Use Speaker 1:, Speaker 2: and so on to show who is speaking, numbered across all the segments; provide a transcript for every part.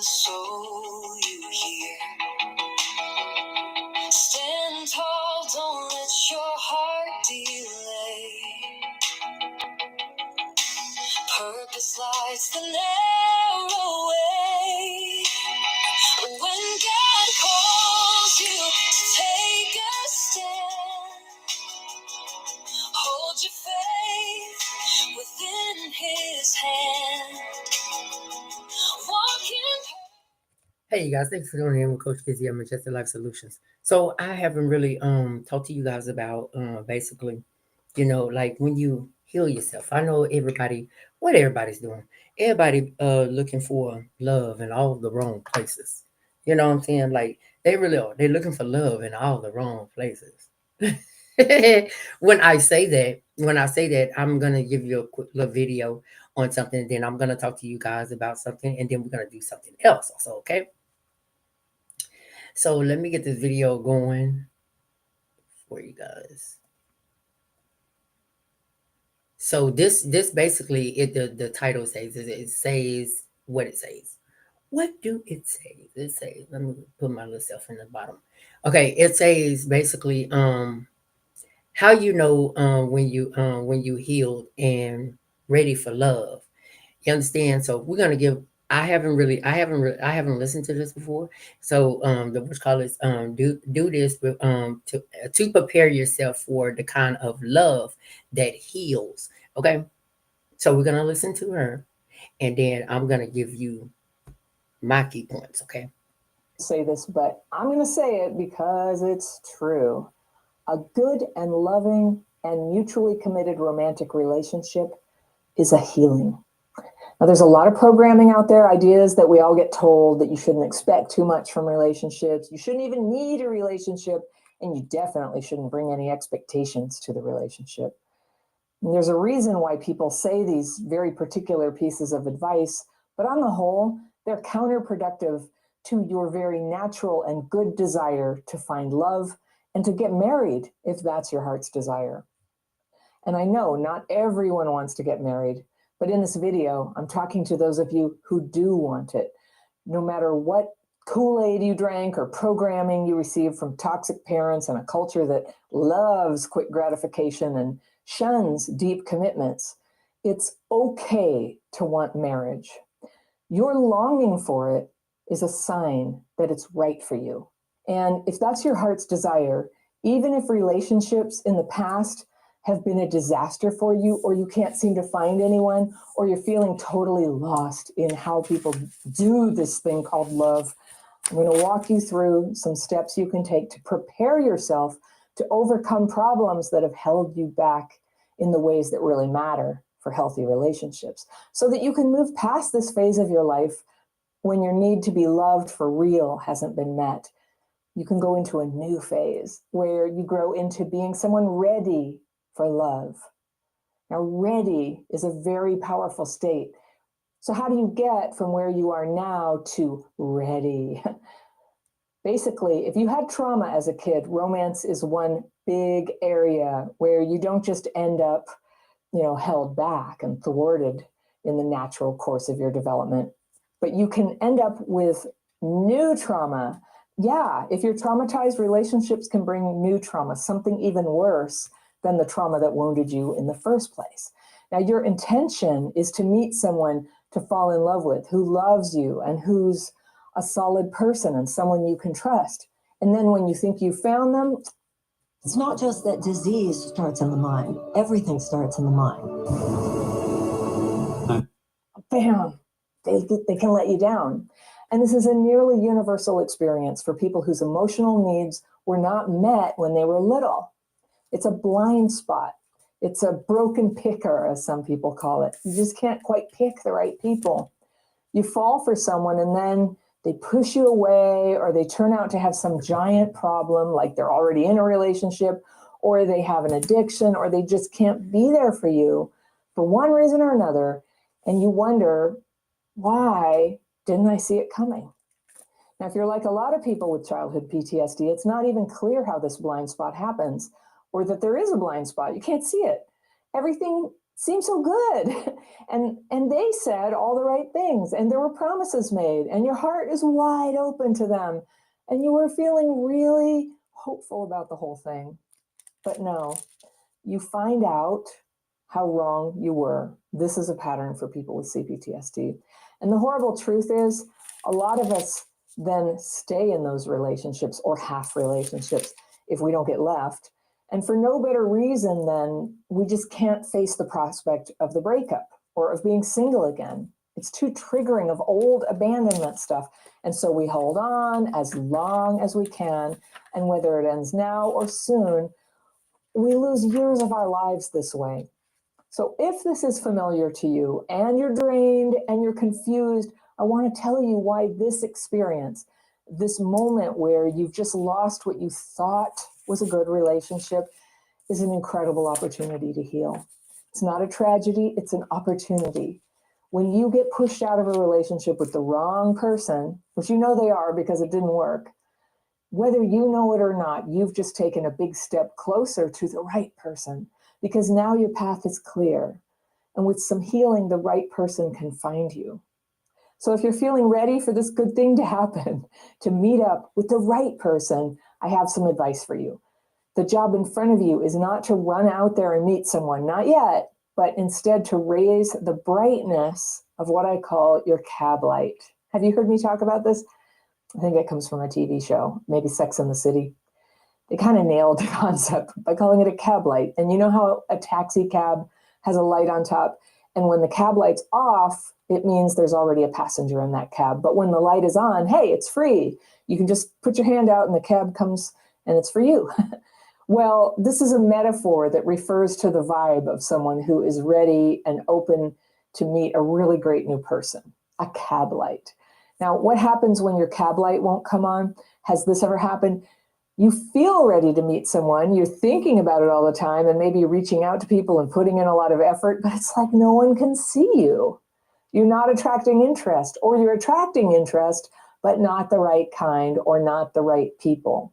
Speaker 1: so you hear. Stand tall, don't let your heart delay. Purpose lights the narrow way. When God calls you to take a stand, hold your faith within His hand. Walk in. Hey, you guys, thanks for joining in with Coach Kizzy at Majestic Life Solutions. So I haven't really talked to you guys about basically, like when you heal yourself. I know what everybody's doing. Everybody looking for love in all the wrong places. You know what I'm saying? Like they really are. They're looking for love in all the wrong places. When I say that, I'm gonna give you a quick little video on something, then I'm gonna talk to you guys about something, and then we're gonna do something else also, okay? So let me get this video going for you guys. So this basically the title says it says what it says. What do it say? It says, let me put my little self in the bottom. Okay, it says basically how you know when you healed and ready for love. You understand? So we're gonna give. I haven't listened to this before. So the what's called is do this with, to prepare yourself for the kind of love that heals. Okay, so we're gonna listen to her, and then I'm gonna give you my key points. Okay.
Speaker 2: Say this, but I'm gonna say it because it's true. A good and loving and mutually committed romantic relationship is a healing. Now, there's a lot of programming out there, ideas that we all get told that you shouldn't expect too much from relationships. You shouldn't even need a relationship, and you definitely shouldn't bring any expectations to the relationship. And there's a reason why people say these very particular pieces of advice, but on the whole, they're counterproductive to your very natural and good desire to find love and to get married if that's your heart's desire. And I know not everyone wants to get married, but in this video, I'm talking to those of you who do want it. No matter what Kool-Aid you drank or programming you received from toxic parents and a culture that loves quick gratification and shuns deep commitments, it's okay to want marriage. Your longing for it is a sign that it's right for you. And if that's your heart's desire, even if relationships in the past have been a disaster for you, or you can't seem to find anyone, or you're feeling totally lost in how people do this thing called love, I'm going to walk you through some steps you can take to prepare yourself to overcome problems that have held you back in the ways that really matter for healthy relationships, so that you can move past this phase of your life when your need to be loved for real hasn't been met. You can go into a new phase where you grow into being someone ready for love. Now, ready is a very powerful state. So how do you get from where you are now to ready? Basically, if you had trauma as a kid, romance is one big area where you don't just end up, held back and thwarted in the natural course of your development, but you can end up with new trauma. Yeah, if you're traumatized, relationships can bring new trauma, something even worse than the trauma that wounded you in the first place. Now, your intention is to meet someone to fall in love with, who loves you and who's a solid person and someone you can trust. And then when you think you found them,
Speaker 3: it's not just that disease starts in the mind. Everything starts in the mind.
Speaker 2: Bam, they can let you down. And this is a nearly universal experience for people whose emotional needs were not met when they were little. It's a blind spot. It's a broken picker, as some people call it. You just can't quite pick the right people. You fall for someone and then they push you away, or they turn out to have some giant problem, like they're already in a relationship, or they have an addiction, or they just can't be there for you for one reason or another. And you wonder, why didn't I see it coming? Now, if you're like a lot of people with childhood PTSD, it's not even clear how this blind spot happens, or that there is a blind spot. You can't see it. Everything seemed so good. And they said all the right things, and there were promises made, and your heart is wide open to them, and you were feeling really hopeful about the whole thing. But no, you find out how wrong you were. This is a pattern for people with CPTSD. And the horrible truth is, a lot of us then stay in those relationships or half relationships if we don't get left. And for no better reason than we just can't face the prospect of the breakup or of being single again. It's too triggering of old abandonment stuff. And so we hold on as long as we can. And whether it ends now or soon, we lose years of our lives this way. So if this is familiar to you and you're drained and you're confused, I want to tell you why this experience, this moment where you've just lost what you thought was a good relationship, is an incredible opportunity to heal. It's not a tragedy, it's an opportunity. When you get pushed out of a relationship with the wrong person, which you know they are because it didn't work, whether you know it or not, you've just taken a big step closer to the right person, because now your path is clear. And with some healing, the right person can find you. So if you're feeling ready for this good thing to happen, to meet up with the right person, I have some advice for you. The job in front of you is not to run out there and meet someone, not yet, but instead to raise the brightness of what I call your cab light. Have you heard me talk about this? I think it comes from a TV show, maybe Sex and the City. They kind of nailed the concept by calling it a cab light. And you know how a taxi cab has a light on top? And when the cab light's off, it means there's already a passenger in that cab. But when the light is on, hey, it's free. You can just put your hand out and the cab comes and it's for you. Well, this is a metaphor that refers to the vibe of someone who is ready and open to meet a really great new person, a cab light. Now, what happens when your cab light won't come on? Has this ever happened? You feel ready to meet someone, you're thinking about it all the time, and maybe reaching out to people and putting in a lot of effort, but it's like no one can see you. You're not attracting interest, or you're attracting interest, but not the right kind or not the right people.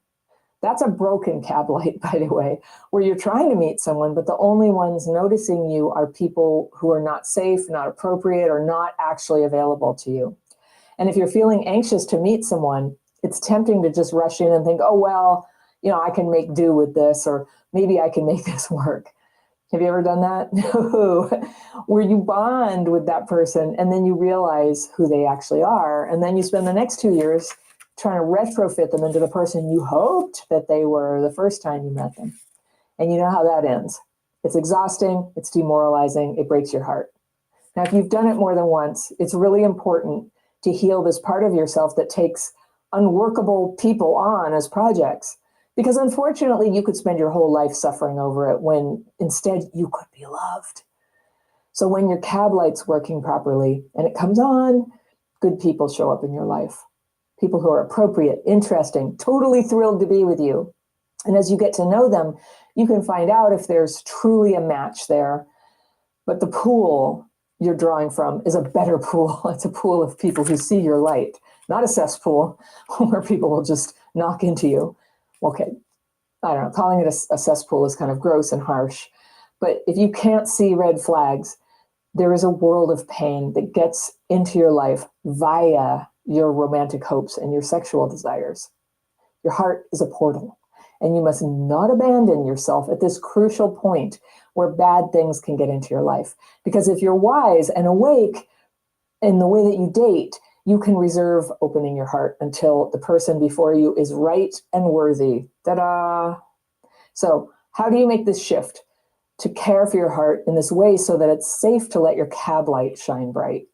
Speaker 2: That's a broken cab light, by the way, where you're trying to meet someone, but the only ones noticing you are people who are not safe, not appropriate, or not actually available to you. And if you're feeling anxious to meet someone, it's tempting to just rush in and think, oh, well, I can make do with this, or maybe I can make this work. Have you ever done that? No. Where you bond with that person and then you realize who they actually are. And then you spend the next 2 years trying to retrofit them into the person you hoped that they were the first time you met them. And you know how that ends. It's exhausting, it's demoralizing, it breaks your heart. Now, if you've done it more than once, it's really important to heal this part of yourself that takes unworkable people on as projects. Because unfortunately, you could spend your whole life suffering over it when instead you could be loved. So when your cab light's working properly and it comes on, good people show up in your life. People who are appropriate, interesting, totally thrilled to be with you. And as you get to know them, you can find out if there's truly a match there. But the pool you're drawing from is a better pool. It's a pool of people who see your light, not a cesspool where people will just knock into you. Okay, I don't know, calling it a cesspool is kind of gross and harsh. But if you can't see red flags, there is a world of pain that gets into your life via your romantic hopes and your sexual desires. Your heart is a portal, and you must not abandon yourself at this crucial point where bad things can get into your life. Because if you're wise and awake in the way that you date, you can reserve opening your heart until the person before you is right and worthy. Ta-da! So how do you make this shift to care for your heart in this way so that it's safe to let your cab light shine bright?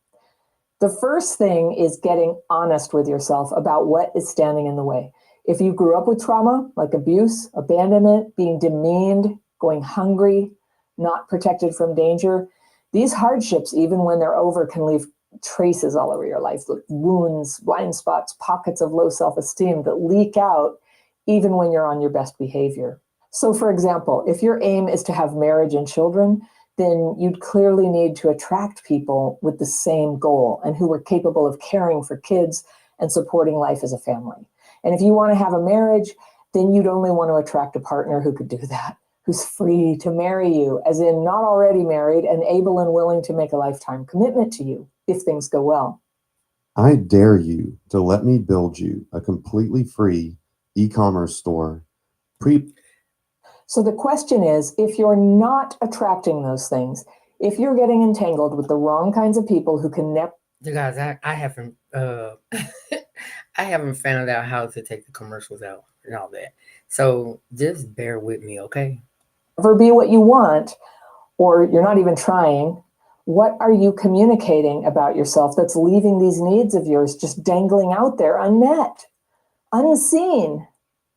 Speaker 2: The first thing is getting honest with yourself about what is standing in the way. If you grew up with trauma, like abuse, abandonment, being demeaned, going hungry, not protected from danger, these hardships, even when they're over, can leave traces all over your life, wounds, blind spots, pockets of low self-esteem that leak out even when you're on your best behavior. So for example, if your aim is to have marriage and children, then you'd clearly need to attract people with the same goal and who were capable of caring for kids and supporting life as a family. And if you want to have a marriage, then you'd only want to attract a partner who could do that, who's free to marry you, as in not already married and able and willing to make a lifetime commitment to you if things go well.
Speaker 4: I dare you to let me build you a completely free e-commerce store. Pre
Speaker 2: So the question is, if you're not attracting those things, if you're getting entangled with the wrong kinds of people who can never
Speaker 1: You guys, I haven't I haven't found out how to take the commercials out and all that. So just bear with me, okay?
Speaker 2: be what you want, or you're not even trying, what are you communicating about yourself that's leaving these needs of yours just dangling out there unmet, unseen?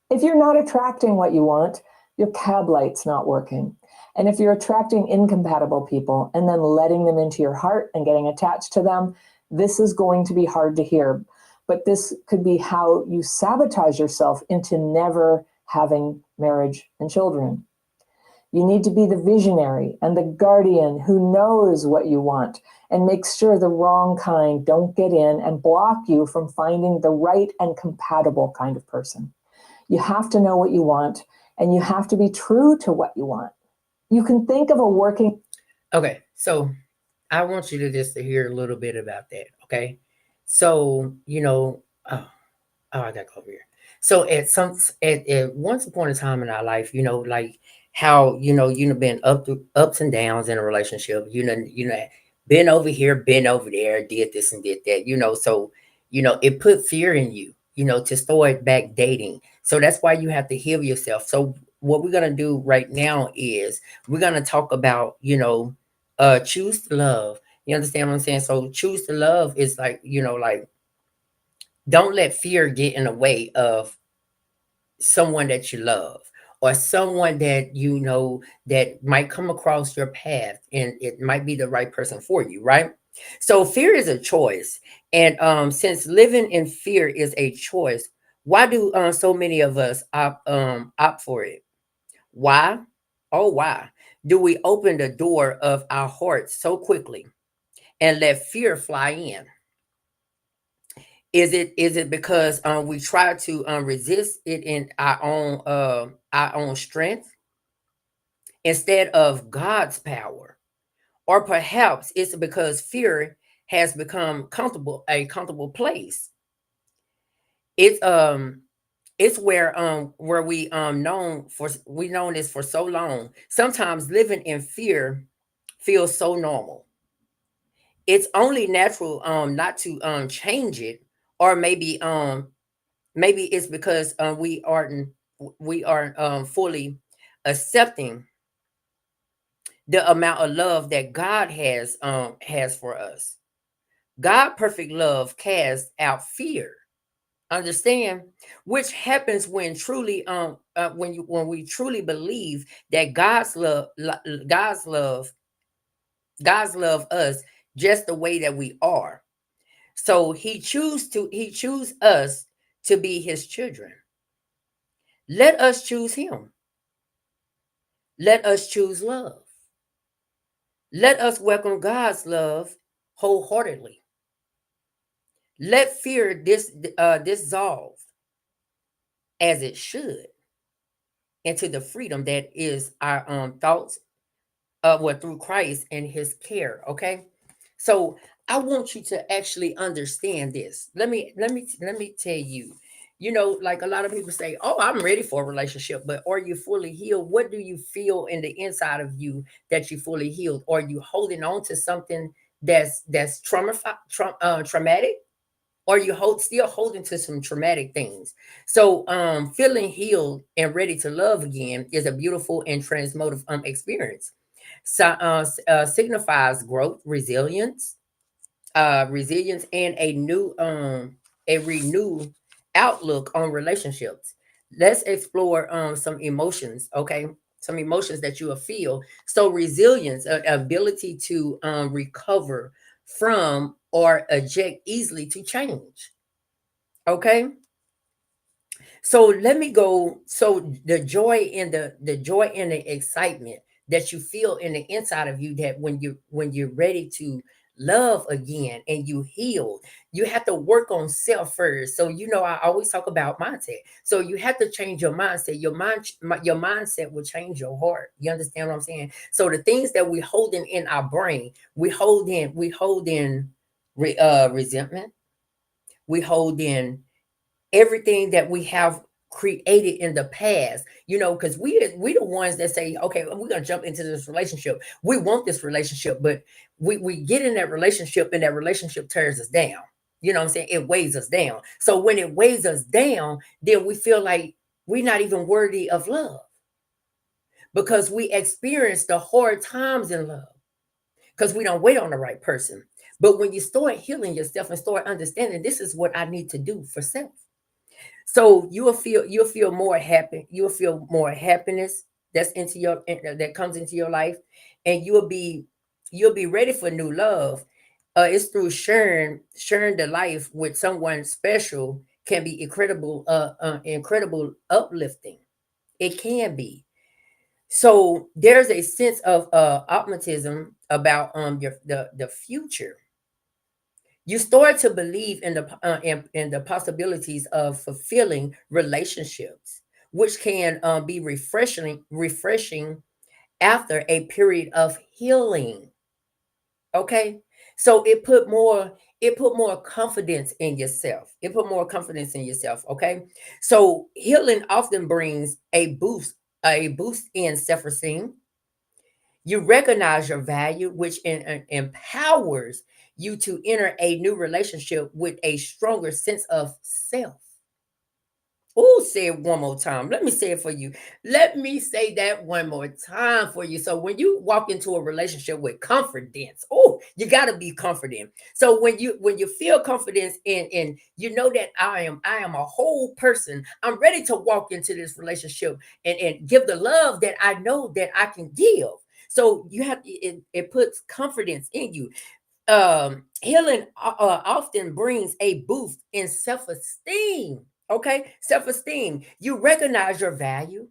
Speaker 2: If you're not attracting what you want, your cab light's not working. And if you're attracting incompatible people and then letting them into your heart and getting attached to them, this is going to be hard to hear. But this could be how you sabotage yourself into never having marriage and children. You need to be the visionary and the guardian who knows what you want and makes sure the wrong kind don't get in and block you from finding the right and compatible kind of person. You have to know what you want, and you have to be true to what you want. You can think of a working.
Speaker 1: Okay, so I want you to just to hear a little bit about that, okay? So, oh, oh, I gotta go over here. So at once upon a time in our life, like how you've been ups and downs in a relationship. Been over here, been over there, did this and did that. So it put fear in you. To start back dating. So that's why you have to heal yourself. So what we're gonna do right now is we're gonna talk about choose to love. You understand what I'm saying? So choose to love is like like don't let fear get in the way of someone that you love or someone that that might come across your path and it might be the right person for you, right? So fear is a choice. And since living in fear is a choice, why do so many of us opt for it? Why? Oh, why do we open the door of our hearts so quickly and let fear fly in? Is it because we try to resist it in our own strength instead of God's power? Or perhaps it's because fear has become comfortable a comfortable place. It's it's where we known this for so long. Sometimes living in fear feels so normal. It's only natural not to change it, or maybe it's because we aren't fully accepting the amount of love that God has for us. God perfect love casts out fear. Understand? Which happens when truly when we truly believe that God's love God's love us just the way that we are. So he choose us to be his children. Let us choose him. Let us choose love. Let us welcome God's love wholeheartedly. Let fear dissolve as it should into the freedom that is our thoughts what through Christ and his care. Okay. So I want you to actually understand this. Let me tell you, like a lot of people say, oh, I'm ready for a relationship, but are you fully healed? What do you feel in the inside of you that you fully healed? Are you holding on to something that's traumatic? Or you still holding to some traumatic things? So feeling healed and ready to love again is a beautiful and transmotive experience. So signifies growth, resilience, and a renewed outlook on relationships. Let's explore some emotions, okay? Some emotions that you will feel. So resilience, ability to recover from or eject easily to change. Okay. So let me go. So the joy and the excitement that you feel in the inside of you, that when you're ready to love again and you heal, you have to work on self first. So I always talk about mindset. So you have to change your mindset. Your mindset will change your heart. You understand what I'm saying? So the things that we holding in our brain, we hold in resentment. We hold in everything that we have created in the past, because we the ones that say, okay, we're gonna jump into this relationship. We want this relationship, but we get in that relationship and that relationship tears us down. You know what I'm saying? It weighs us down. So when it weighs us down, then we feel like we're not even worthy of love because we experience the hard times in love because we don't wait on the right person. But when you start healing yourself and start understanding this is what I need to do for self, so you'll feel more happy. You'll feel more happiness that comes into your life, and you'll be ready for new love. It's through sharing the life with someone special can be incredible uplifting. It can be. So there's a sense of optimism about the future. You start to believe in the possibilities of fulfilling relationships, which can be refreshing after a period of healing. Okay, so it put more confidence in yourself. It put more confidence in yourself. Okay, so healing often brings a boost in self-esteem. You recognize your value, which empowers you to enter a new relationship with a stronger sense of self. Oh, say it one more time. Let me say it for you. Let me say that one more time for you. So when you walk into a relationship with confidence, oh, you got to be confident. So when you feel confidence in that I am a whole person. I'm ready to walk into this relationship and give the love that I know that I can give. So it puts confidence in you. Healing often brings a boost in self-esteem. Okay, self-esteem. You recognize your value,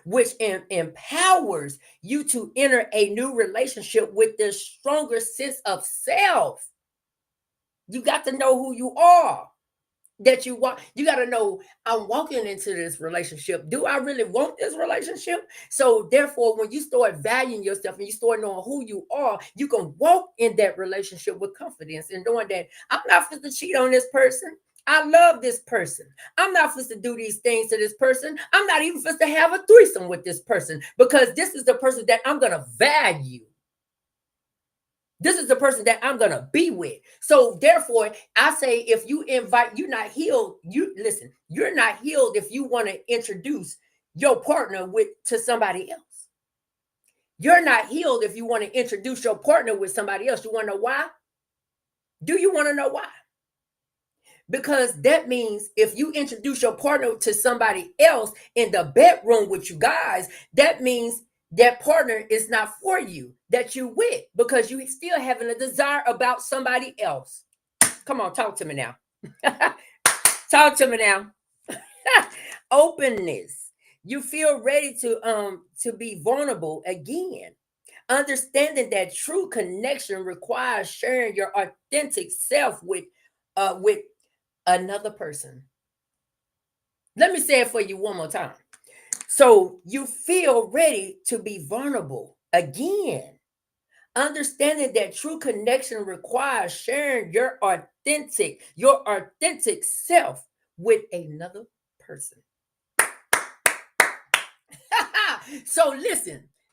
Speaker 1: which empowers you to enter a new relationship with this stronger sense of self. You got to know who you are. That you got to know, I'm walking into this relationship. Do I really want this relationship? So therefore, when you start valuing yourself and you start knowing who you are, you can walk in that relationship with confidence and knowing that I'm not supposed to cheat on this person. I love this person. I'm not supposed to do these things to this person. I'm not even supposed to have a threesome with this person because this is the person that I'm going to value. This is the person that I'm gonna be with. So therefore, I say if you invite, you're not healed. You listen, you're not healed if you want to introduce your partner with to somebody else. You're not healed if you want to introduce your partner with somebody else. You want to know why? Do you want to know why? Because that means if you introduce your partner to somebody else in the bedroom with you guys, that means that partner is not for you that you with because you still having a desire about somebody else. Come on, talk to me now. Talk to me now. Openness. You feel ready to be vulnerable again. Understanding that true connection requires sharing your authentic self with another person. Let me say it for you one more time. So you feel ready to be vulnerable again. Understanding that true connection requires sharing your authentic self with another person. So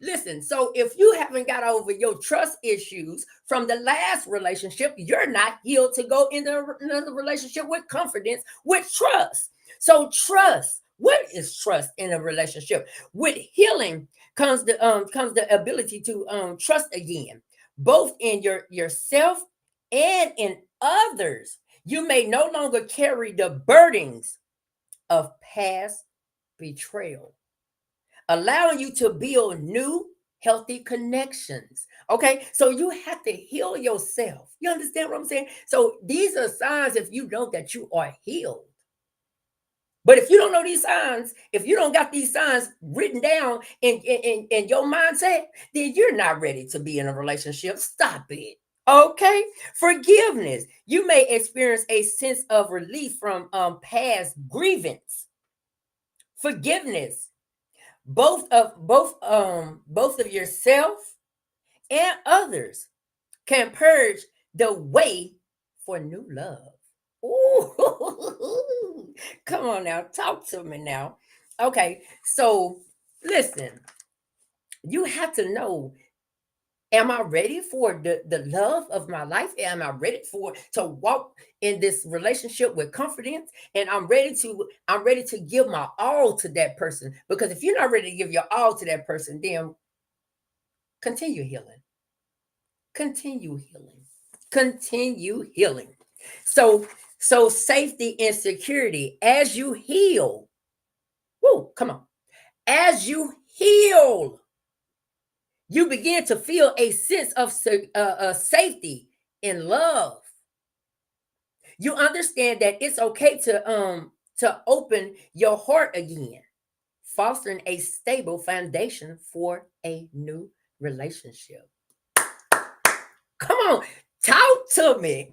Speaker 1: listen. So if you haven't got over your trust issues from the last relationship, you're not healed to go into another relationship with confidence, with trust. So trust. What is trust in a relationship? With healing comes the ability to trust again, both in yourself and in others. You may no longer carry the burdens of past betrayal, allowing you to build new healthy connections. Okay, so you have to heal yourself. You understand what I'm saying? So these are signs if you know that you are healed. But if you don't know these signs, if you don't got these signs written down in your mindset, then you're not ready to be in a relationship. Stop it. Okay, forgiveness. You may experience a sense of relief from past grievance. Forgiveness, both of yourself and others, can purge the way for new love. Ooh, come on now, talk to me now. Okay, so listen, you have to know, am I ready for the love of my life? Am I ready for to walk in this relationship with confidence? And I'm ready to give my all to that person. Because if you're not ready to give your all to that person, then continue healing. Continue healing. Continue healing. So safety and security as you heal. Woo, come on. As you heal, you begin to feel a sense of safety and love. You understand that it's okay to open your heart again, fostering a stable foundation for a new relationship. Come on, talk to me.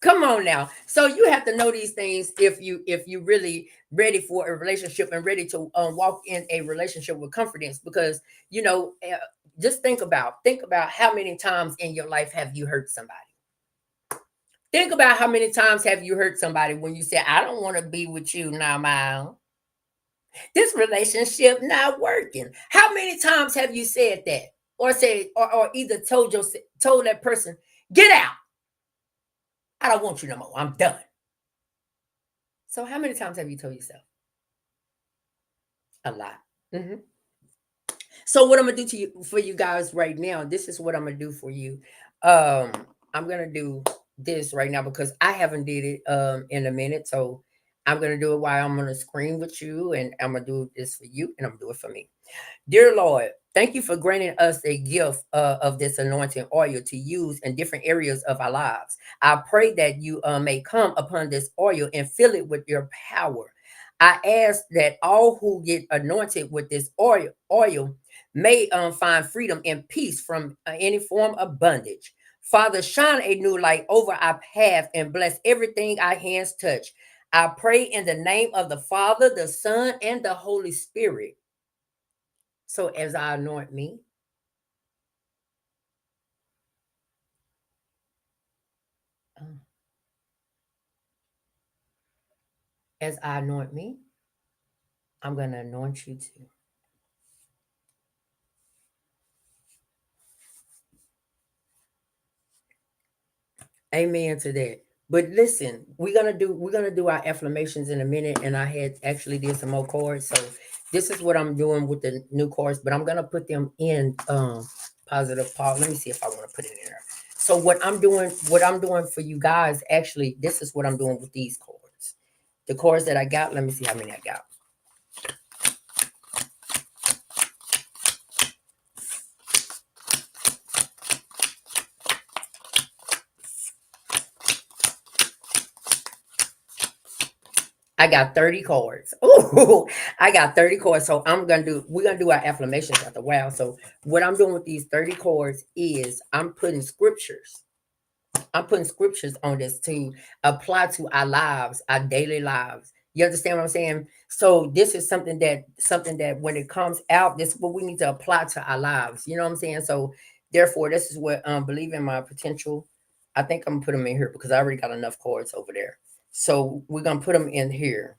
Speaker 1: Come on now. So you have to know these things if you really ready for a relationship and ready to walk in a relationship with confidence. Because just think about how many times in your life have you hurt somebody. Think about how many times have you hurt somebody when you say, "I don't want to be with you now, Miles. This relationship not working." How many times have you said that, or said, or either told that person, "Get out. I don't want you no more. I'm done." So how many times have you told yourself? A lot. Mhm. So what I'm gonna do to you for you guys right now, this is what I'm gonna do for you. Um, I'm gonna do this right now because I haven't did it in a minute. So I'm gonna do it while I'm on the screen with you, and I'm gonna do this for you, and I'm gonna do it for me. Dear Lord, thank you for granting us a gift of this anointing oil to use in different areas of our lives. I pray that you may come upon this oil and fill it with your power. I ask that all who get anointed with this oil may find freedom and peace from any form of bondage. Father, shine a new light over our path and bless everything our hands touch. I pray in the name of the Father, the Son, and the Holy Spirit. So as I anoint me, uh, as I anoint me, I'm going to anoint you too. Amen to that. But listen, we're gonna do our affirmations in a minute, and I had actually did some more cards. So this is what I'm doing with the new cards, but I'm gonna put them in positive pause. Let me see if I want to put it in there. So what I'm doing for you guys, actually, this is what I'm doing with these cards. The cards that I got, let me see how many I got. I got 30 cards. Ooh, I got 30 cards. So we're gonna do our affirmations after a while. So what I'm doing with these 30 cards is I'm putting scriptures on this to apply to our lives, our daily lives. You understand what I'm saying? So this is something that when it comes out, this is what we need to apply to our lives. You know what I'm saying? So therefore, this is what believe in my potential. I think I'm gonna put them in here because I already got enough cards over there. So we're gonna put them in here.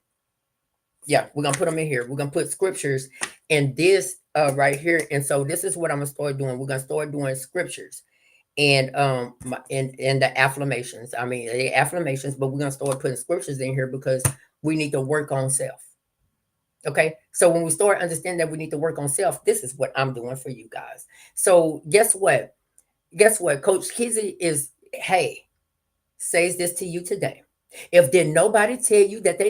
Speaker 1: Yeah, we're gonna put them in here. We're gonna put scriptures in this right here. And so this is what I'm gonna start doing. We're gonna start doing scriptures and in the affirmations. I mean the affirmations, but we're gonna start putting scriptures in here because we need to work on self. Okay. So when we start understanding that we need to work on self, this is what I'm doing for you guys. So guess what? Guess what? Coach Kizzy is, hey, says this to you today. If did nobody tell you that they